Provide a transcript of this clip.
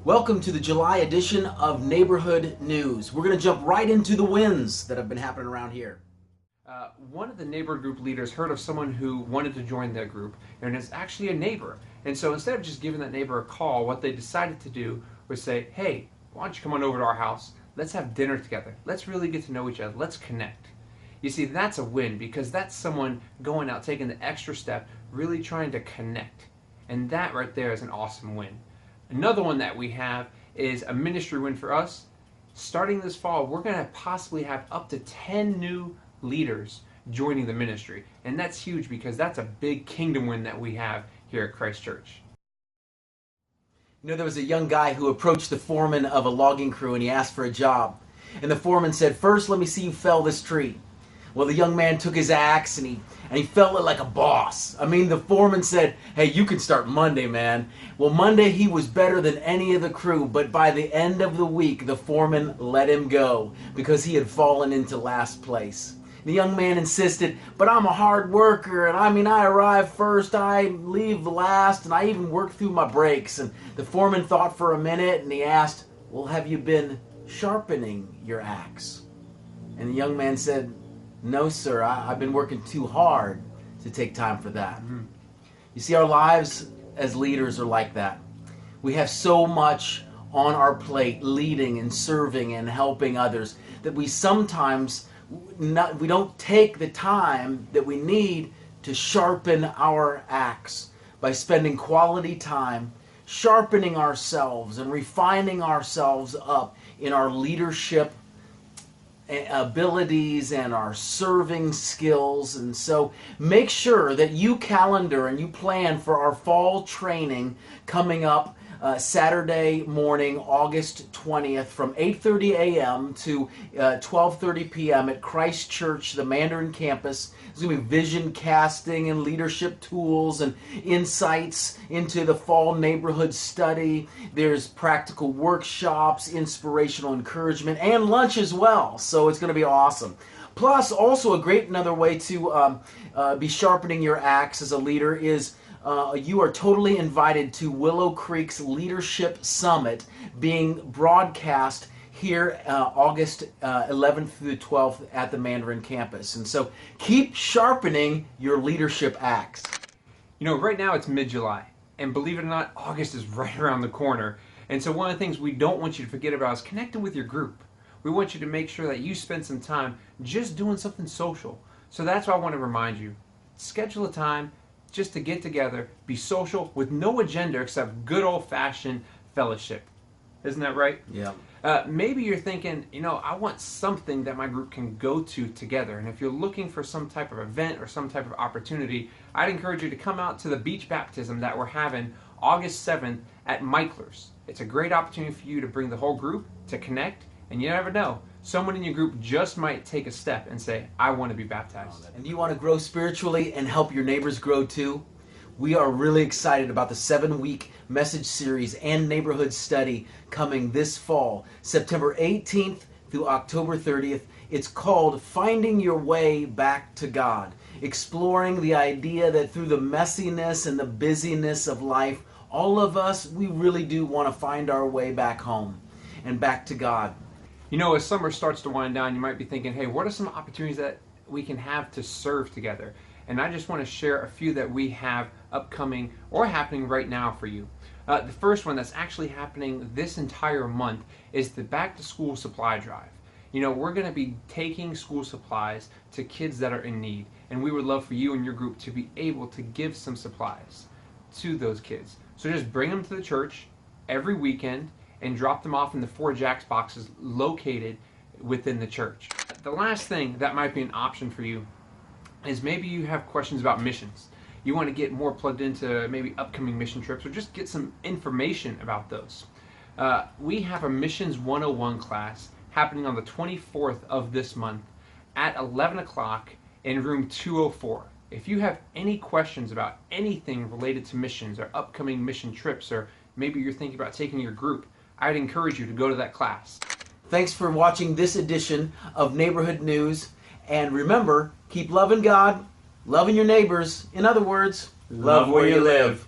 Welcome to the July edition of Neighborhood News. We're going to jump right into the wins that have been happening around here. One of the neighborhood group leaders heard of someone who wanted to join their group, and it's actually a neighbor. And so instead of just giving that neighbor a call, what they decided to do was say, hey, why don't you come on over to our house? Let's have dinner together. Let's really get to know each other. Let's connect. You see, that's a win because that's someone going out, taking the extra step, really trying to connect. And that right there is an awesome win. Another one that we have is a ministry win for us. Starting this fall, we're going to possibly have up to 10 new leaders joining the ministry. And that's huge because that's a big kingdom win that we have here at Christ Church. You know, there was a young guy who approached the foreman of a logging crew and he asked for a job. And the foreman said, first, let me see you fell this tree. Well, the young man took his axe and he felled it like a boss. I mean, the foreman said, hey, you can start Monday, man. Well, Monday he was better than any of the crew, but by the end of the week, the foreman let him go because he had fallen into last place. The young man insisted, but I'm a hard worker, and I arrive first, I leave last, and I even work through my breaks. And the foreman thought for a minute, and he asked, well, have you been sharpening your axe? And the young man said, no, sir, I've been working too hard to take time for that. Mm-hmm. You see, our lives as leaders are like that. We have so much on our plate, leading and serving and helping others, that we sometimes we don't take the time that we need to sharpen our axe by spending quality time sharpening ourselves and refining ourselves up in our leadership abilities and our serving skills. And so make sure that you calendar and you plan for our fall training coming up Saturday morning, August 20th from 8:30 a.m. to 12:30 p.m. at Christ Church, the Mandarin campus. There's going to be vision casting and leadership tools and insights into the fall neighborhood study. There's practical workshops, inspirational encouragement, and lunch as well. So it's going to be awesome. Plus, also a great another way to be sharpening your axe as a leader is you are totally invited to Willow Creek's Leadership Summit being broadcast here August 11th through the 12th at the Mandarin campus. And so keep sharpening your leadership axe. You know, right now it's mid-July, and believe it or not, August is right around the corner. And so one of the things we don't want you to forget about is connecting with your group. We want you to make sure that you spend some time just doing something social. So that's why I want to remind you, schedule a time just to get together, be social with no agenda except good old-fashioned fellowship. Isn't that right? Yeah. Maybe you're thinking, you know, I want something that my group can go to together. And if you're looking for some type of event or some type of opportunity, I'd encourage you to come out to the beach baptism that we're having August 7th at Michler's. It's a great opportunity for you to bring the whole group to connect, and you never know, someone in your group just might take a step and say, I want to be baptized. And do you want to grow spiritually and help your neighbors grow too? We are really excited about the 7-week message series and neighborhood study coming this fall, September 18th through October 30th. It's called Finding Your Way Back to God, exploring the idea that through the messiness and the busyness of life, all of us, we really do want to find our way back home and back to God. You know, as summer starts to wind down, you might be thinking, hey, what are some opportunities that we can have to serve together? And I just want to share a few that we have upcoming or happening right now for you. The first one that's actually happening this entire month is the Back to School Supply Drive. You know, we're going to be taking school supplies to kids that are in need, and we would love for you and your group to be able to give some supplies to those kids. So just bring them to the church every weekend and drop them off in the 4 Jacks boxes located within the church. The last thing that might be an option for you is maybe you have questions about missions. You want to get more plugged into maybe upcoming mission trips or just get some information about those. We have a Missions 101 class happening on the 24th of this month at 11 o'clock in room 204. If you have any questions about anything related to missions or upcoming mission trips, or maybe you're thinking about taking your group, I'd encourage you to go to that class. Thanks for watching this edition of Neighborhood News. And remember, keep loving God, loving your neighbors. In other words, love where you live.